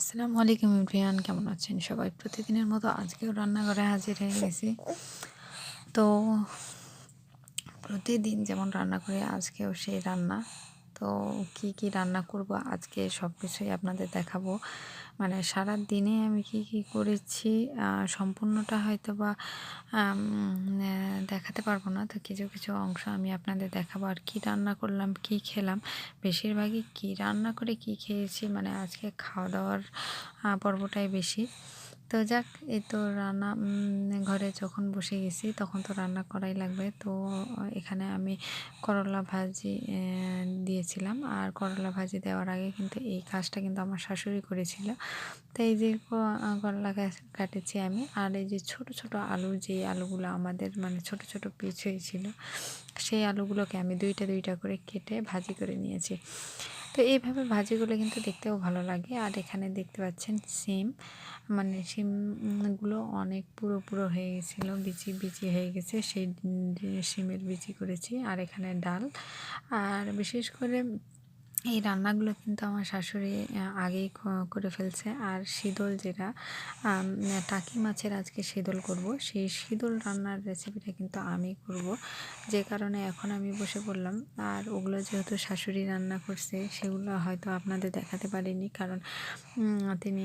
আসসালামু আলাইকুম এভরিওয়ান, কেমন আছেন সবাই? প্রতিদিনের মতো আজকেও রান্নাঘরে হাজির হয়ে গেছি। তো প্রতিদিন যেমন রান্না করি আজকেও সেই রান্না। তো কি রান্না করব আজকে সব কিছুই আপনাদের দেখাবো। মানে সারাদিনে আমি কি করেছি সম্পূর্ণটা হয়তোবা আম দেখাতে পারবো না। তো কিছু অংশ আমি আপনাদের দেখাবো। আর কি রান্না করলাম, কি খেলাম, বেশিরভাগই কি রান্না করে কি খেয়েছি, মানে আজকে খাওয়া-দাওয়ার পর্বটাই বেশি। তো যাক, এই তো রান্না ঘরে যখন বসে গেছি তখন তো রান্না করাই লাগবে। তো এখানে আমি করলা ভাজি দিয়েছিলাম। আর করলা ভাজি দেওয়ার আগে কিন্তু এই কাজটা কিন্তু আমার শাশুড়ি করেছিল। তো এই যে করলা গাছ কাটেছি আমি, আর এই যে ছোট আলু, যে আলুগুলো আমাদের মানে ছোট পিস হয়েছিল, সেই আলুগুলোকে আমি দুইটা করে কেটে ভাজি করে নিয়েছি। তো এইভাবে ভাজিগুলো কিন্তু দেখতেও ভালো লাগে। আর এখানে দেখতে পাচ্ছেন সিম, মানে সিমগুলো অনেক পুরো হয়ে গেছিলো, বিচি হয়ে গেছে, সেই সিমের বিচি করেছি। আর এখানে ডাল। আর বিশেষ করে এই রান্নাগুলো কিন্তু আমার শাশুড়ি আগেই করে ফেলছে। আর শীতল যেটা টাকি মাছের আজকে শীতল করব, সেই শীতল রান্নার রেসিপিটা কিন্তু আমি করব, যে কারণে এখন আমি বসে পড়লাম। আর ওগুলো যেহেতু শাশুড়ি রান্না করছে সেগুলো হয়তো আপনাদের দেখাতে পারিনি, কারণ তিনি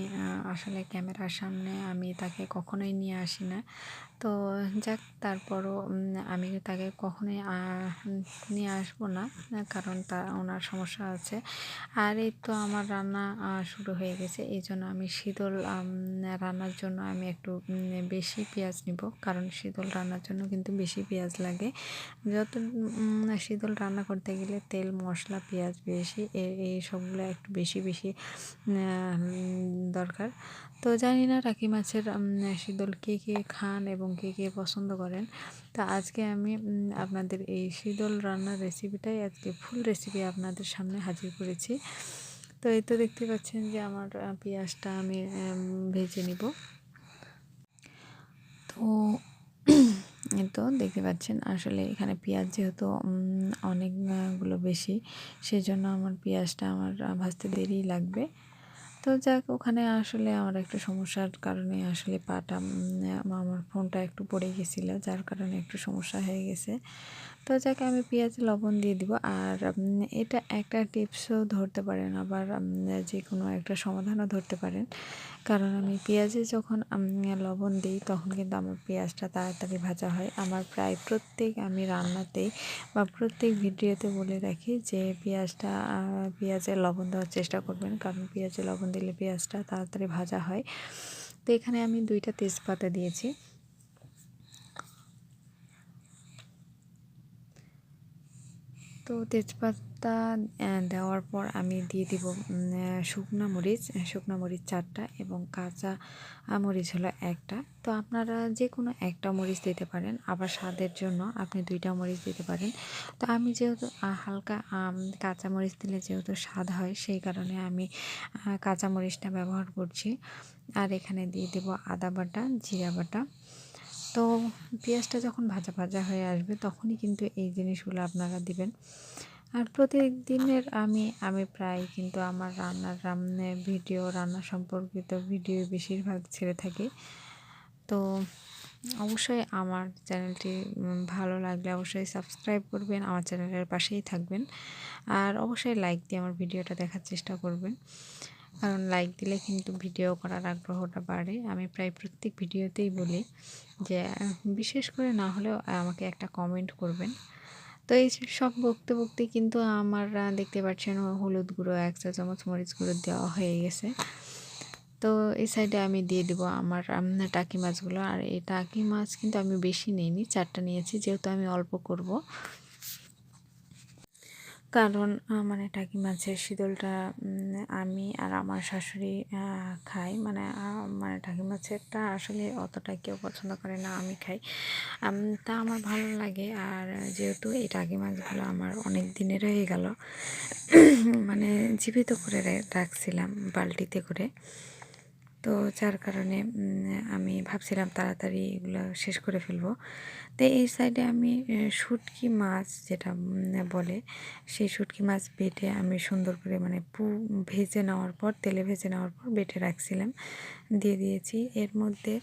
আসলে ক্যামেরার সামনে আমি তাকে কখনোই নিয়ে আসি না। তো যাক, তারপরও আমি তাকে কখনোই নিয়ে আসবো না, কারণ ওনার সমস্যা আছে। আর এই তো আমার রান্না শুরু হয়ে গেছে। এই জন্য আমি শীতল রান্নার জন্য আমি একটু বেশি পেঁয়াজ নিব, কারণ শীতল রান্নার জন্য কিন্তু বেশি পেঁয়াজ লাগে। যত শীতল রান্না করতে গেলে তেল, মশলা, পেঁয়াজ বেশি, এই সবগুলো একটু বেশি দরকার। তো জানি না টাকি মাছের শীতল কে খান এবং কে পছন্দ করেন। তো আজকে আমি আপনাদের এই শীতল রান্নার রেসিপিটাই আজকে ফুল রেসিপি আপনাদের সামনে হাজির করেছি। তো এই তো দেখতে পাচ্ছেন যে আমার পেঁয়াজটা আমি ভেজে নিব। তো এই তো দেখতে পাচ্ছেন, আসলে এখানে পেঁয়াজ যেহেতু অনেকগুলো বেশি, সেজন্য আমার পেঁয়াজটা আমার ভাজতে দেরি লাগবে। তো যাক, ওখানে আসলে আমার একটা সমস্যার কারণে আসলে পাটা আমার ফোনটা একটু পড়ে গেছিলো, যার কারণে একটু সমস্যা হয়ে গেছে। তো যাক, আমি পেঁয়াজে লবণ দিয়ে দিব। আর এটা একটা টিপসও ধরতে পারেন, আবার যে কোনো একটা সমাধানও ধরতে পারেন, কারণ আমি পেঁয়াজে যখন লবণ দিই তখন কিন্তু আমার পেঁয়াজটা তাড়াতাড়ি ভাজা হয়। আমার প্রায় প্রত্যেক আমি রান্নাতেই বা প্রত্যেক ভিডিওতে বলে রাখি যে পেঁয়াজে লবণ দেওয়ার চেষ্টা করবেন, কারণ পেঁয়াজে লবণ দিলে পেঁয়াজটা তাড়াতাড়ি ভাজা হয়। তো এখানে আমি 2টা তেজপাতা দিয়েছি। তো তেজপাতা দেওয়ার পর আমি দিয়ে দিব শুকনো মরিচ 4টা এবং কাঁচা মরিচ হলো 1টা। তো আপনারা যে কোনো একটা মরিচ দিতে পারেন, আবার স্বাদের জন্য আপনি 2টা মরিচ দিতে পারেন। তো আমি যেহেতু হালকা কাঁচা মরিচ দিলে যেহেতু স্বাদ হয়, সেই কারণে আমি কাঁচা মরিচটা ব্যবহার করছি। আর এখানে দিয়ে দেব আদা বাটা, জিরা বাটা। তো পেঁয়াজটা যখন ভাজা হয়ে আসবে তখনই কিন্তু এই জিনিসগুলো আপনারা দিবেন। আর প্রতিদিনের আমি প্রায় কিন্তু আমার রান্না সম্পর্কিত ভিডিও বেশিরভাগ ছেড়ে থাকি। তো অবশ্যই আমার চ্যানেলটি ভালো লাগলে অবশ্যই সাবস্ক্রাইব করবেন, আমার চ্যানেলের পাশেই থাকবেন। আর অবশ্যই লাইক দিয়ে আমার ভিডিওটা দেখার চেষ্টা করবেন, কারণ লাইক দিলে কিন্তু ভিডিও করার আগ্রহটা বাড়ে। আমি প্রায় প্রত্যেক ভিডিওতেই বলি যে বিশেষ করে না হলেও আমাকে একটা কমেন্ট করবেন। তো এই সব বকতে কিন্তু আমার দেখতে পাচ্ছেন হলুদ গুঁড়ো 1 চা চামচ, মরিচ গুঁড়ো দেওয়া হয়ে গেছে। তো এই সাইডে আমি দিয়ে দিব আমার টাকি মাছগুলো। আর এই টাকি মাছ কিন্তু আমি বেশি নিইনি, 4টা নিয়েছি, যেহেতু আমি অল্প করব। কারণ মানে টাকি মাছের শীতলটা আমি আর আমার শাশুড়ি খাই, মানে টাকি মাছেরটা আসলে অতটা কেউ পছন্দ করে না, আমি খাই। তা আমার ভালো লাগে। আর যেহেতু এই টাকি মাছগুলো আমার অনেক দিনের হয়ে গেল, মানে জীবিত করে রাখছিলাম বালতিতে করে। তো যার কারণে আমি ভাবছিলাম তাড়াতাড়ি এগুলো শেষ করে ফেলবো। তো এই সাইডে আমি শুটকি মাছ যেটা বলে, সেই শুটকি মাছ বেটে আমি সুন্দর করে মানে ভেজে নেওয়ার পর, তেলে ভেজে নেওয়ার পর বেটে রাখছিলাম, দিয়ে দিয়েছি। এর মধ্যে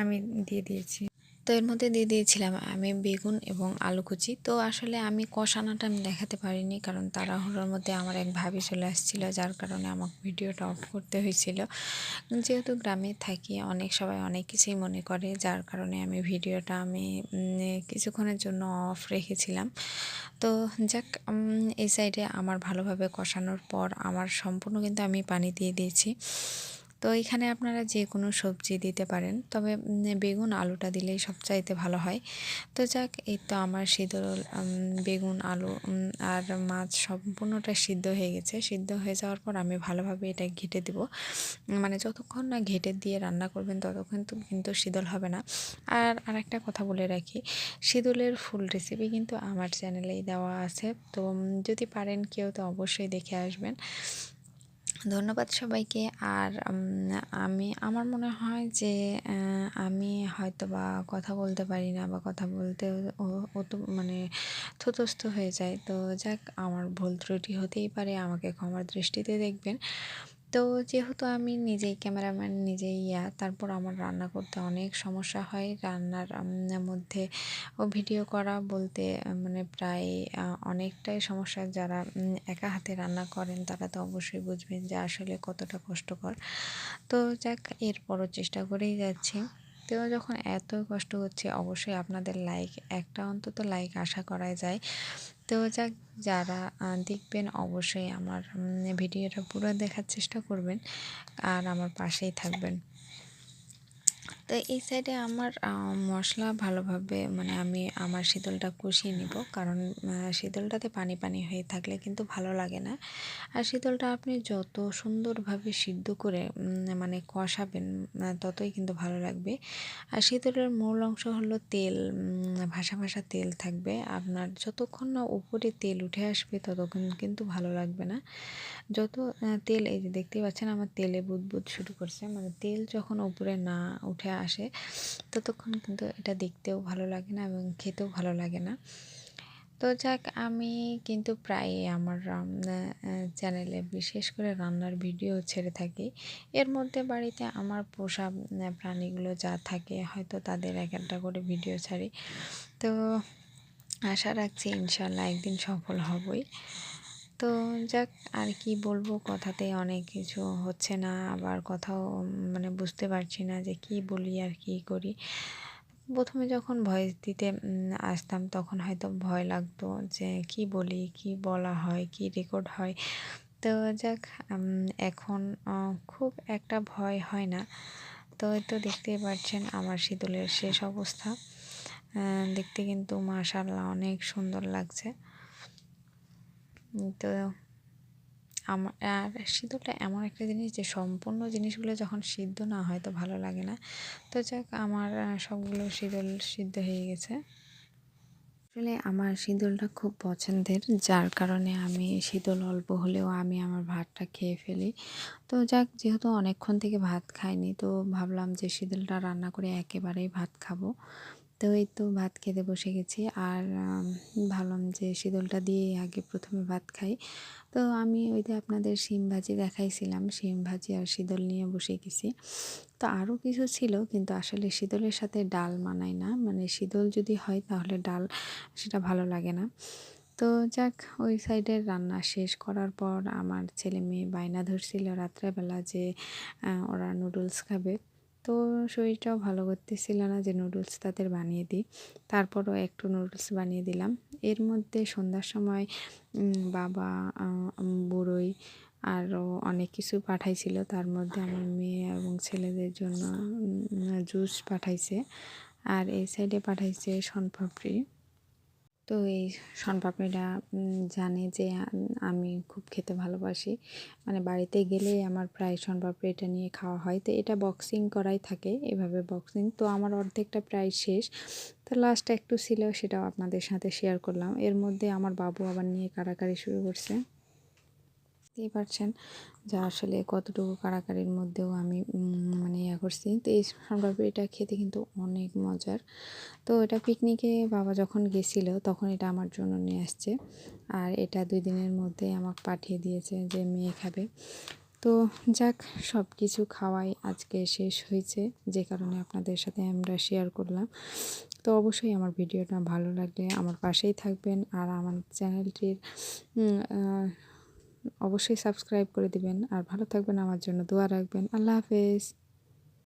আমি দিয়ে দিয়েছি, তো এর মধ্যে দিয়ে দিয়েছিলাম আমি বেগুন এবং আলু কুচি। তো আসলে আমি কষানোটা আমি দেখাতে পারিনি, কারণ তাড়াহুড়োর মধ্যে আমার এক ভাবি চলে আসছিল, যার কারণে আমাকে ভিডিওটা অফ করতে হয়েছিল। যেহেতু গ্রামে থাকি, সবাই অনেক কিছুই মনে করে, যার কারণে আমি ভিডিওটা কিছুক্ষণের জন্য অফ রেখেছিলাম। তো যাক, এই সাইডে আমার ভালোভাবে কষানোর পর আমার সম্পূর্ণ কিন্তু আমি পানি দিয়ে দিয়েছি। তো এখানে আপনারা যে কোনো সবজি দিতে পারেন, তবে বেগুন আলুটা দিলেই সবচাইতে ভালো হয়। তো যাক, এই তো আমার বেগুন আলু আর মাছ সম্পূর্ণটা সিদ্ধ হয়ে গেছে। সিদ্ধ হয়ে যাওয়ার পর আমি ভালোভাবে এটা ঘেঁটে দেব। মানে যতক্ষণ না ঘেঁটে দিয়ে রান্না করবেন ততক্ষণ তো কিন্তু শীতল হবে না। আর আরেকটা কথা বলে রাখি, শীতলের ফুল রেসিপি কিন্তু আমার চ্যানেলেই দেওয়া আছে। তো যদি পারেন কেউ তো অবশ্যই দেখে আসবেন। ধন্যবাদ সবাইকে। আর আমার মনে হয় যে আমি হয়তো বা কথা বলতে পারি না, বা কথা বলতে অত মানে থতস্থ হয়ে যায়। তো যাক, আমার ভুল ত্রুটি হতেই পারে, আমাকে ক্ষমার দৃষ্টিতে দেখবেন। তো যেহেতু আমি নিজেই ক্যামেরাম্যান, নিজেই তারপর আমার রান্না করতে অনেক সমস্যা হয়। রান্নার মধ্যে ভিডিও করা বলতে মানে প্রায় অনেকটাই সমস্যা। যারা একা হাতে রান্না করেন তারা তো অবশ্যই বুঝবেন যে আসলে কতটা কষ্টকর। তো যাক, এরপরও চেষ্টা করেই যাচ্ছি। তো যখন এত কষ্ট হচ্ছে, অবশ্যই আপনাদের একটা অন্তত লাইক আশা করা যায়। তো যাক, যারা দেখবেন অবশ্যই আমার ভিডিওটা পুরো দেখার চেষ্টা করবেন আর আমার পাশেই থাকবেন। তো এই সাইডে আমার মশলা ভালোভাবে মানে আমি আমার শীতলটা কষিয়ে নিব, কারণ শীতলটাতে পানি পানি হয়ে থাকলে কিন্তু ভালো লাগে না। আর শীতলটা আপনি যত সুন্দরভাবে সিদ্ধ করে মানে কষাবেন, ততই কিন্তু ভালো লাগবে। আর শীতলের মূল অংশ হলো তেল, ভাসা ভাসা তেল থাকবে। আপনার যতক্ষণ না উপরে তেল উঠে আসবে ততক্ষণ কিন্তু ভালো লাগবে না। যত তেল, এই যে দেখতেই পাচ্ছেন আমার তেলে বুদবুদ শুরু করছে, মানে তেল যখন উপরে না উঠে আসে ততক্ষণ কিন্তু এটা দেখতেও ভালো লাগে না এবং খেতেও ভালো লাগে না। তো যাক, আমি কিন্তু প্রায় আমার চ্যানেলে বিশেষ করে রান্নার ভিডিও ছেড়ে থাকি। এর মধ্যে বাড়িতে আমার পোষা প্রাণীগুলো যা থাকে, হয়তো তাদের এক একটা করে ভিডিও ছাড়ি। তো আশা রাখছি ইনশাল্লাহ একদিন সফল হবই। তো যাক, আর কি বলবো, কথাতে অনেক কিছু হচ্ছে না, আবার কথাও মানে বুঝতে পারছি না যে কি বলি আর কি করি। প্রথমে যখন ভয়েস দিতে আসতাম তখন হয়তো ভয় লাগতো যে কি বলি, কি বলা হয়, কি রেকর্ড হয়। তো যাক, এখন খুব একটা ভয় হয় না। তো এই তো দেখতেই পাচ্ছেন আমার শীতলের শেষ অবস্থা। দেখতে কিন্তু মাশাআল্লাহ অনেক সুন্দর লাগছে। তো আর সিদ্ধটা এমন একটা জিনিস যে সম্পূর্ণ জিনিসগুলো যখন সিদ্ধ না হয় তো ভালো লাগে না। তো যাক, আমার সবগুলো সিদ্ধ হয়ে গেছে। আসলে আমার শীতলটা খুব পছন্দের, যার কারণে আমি শীতল অল্প হলেও আমি আমার ভাতটা খেয়ে ফেলি। তো যাক, যেহেতু অনেকক্ষণ থেকে ভাত খাইনি, তো ভাবলাম যে শীতলটা রান্না করে একেবারেই ভাত খাবো। তো এই তো ভাত খেতে বসে গেছি, আর ভাবলাম যে শীতলটা দিয়ে আগে প্রথমে ভাত খাই। তো আমি ওই যে আপনাদের শিম ভাজি দেখাইছিলাম, শিম ভাজি আর শীতল নিয়ে বসে গেছি। তো আরও কিছু ছিল, কিন্তু আসলে শীতলের সাথে ডাল মানায় না, মানে শীতল যদি হয় তাহলে ডাল সেটা ভালো লাগে না। তো যাক, ওই সাইডের রান্না শেষ করার পর আমার ছেলে মেয়ে বায়না ধরছিল রাত্রেবেলা যে ওরা নুডলস খাবে। তো শরীরটাও ভালো করতেছিল না যে নুডলস তাদের বানিয়ে দিই। তারপরও একটু নুডলস বানিয়ে দিলাম। এর মধ্যে সন্ধ্যার সময় বাবা বড়ই আরও অনেক কিছু পাঠাইছিল, তার মধ্যে আমার মেয়ে এবং ছেলেদের জন্য জুস পাঠাইছে। আর এই সাইডে পাঠাইছে শনপাপড়ি। তো এই শনপাপড়িটা জানে যে আমি খুব খেতে ভালোবাসি, মানে বাড়িতে গেলেই আমার প্রায় শনপাপড়িটা নিয়ে খাওয়া হয়। তো এটা বক্সিং করাই থাকে, এভাবে বক্সিং। তো আমার অর্ধেকটা প্রায় শেষ, তো লাস্ট একটু ছিল, সেটাও আপনাদের সাথে শেয়ার করলাম। এর মধ্যে আমার বাবু আবার নিয়ে কাড়াকাড়ি শুরু করছে। দেখতেই পারছেন যে আসলে কতটুকু কাড়াকাড়ির মধ্যেও আমি মানে ইয়া করছি। তো এই শনপাপড়িটা খেতে কিন্তু অনেক মজার। তো এটা পিকনিকে বাবা যখন গেছিল তখন এটা আমার জন্য নিয়ে আসছে। আর এটা 2 দিনের মধ্যেই আমাকে পাঠিয়ে দিয়েছে যে মেয়ে খাবে। তো যাক, সব কিছু খাওয়াই আজকে শেষ হয়েছে, যে কারণে আপনাদের সাথে আমরা শেয়ার করলাম। তো অবশ্যই আমার ভিডিওটা ভালো লাগলে আমার পাশেই থাকবেন, আর আমার চ্যানেলটির অবশ্যই সাবস্ক্রাইব করে দিবেন, আর ভালো থাকবেন, আমার জন্য দোয়া রাখবেন। আল্লাহ হাফেজ।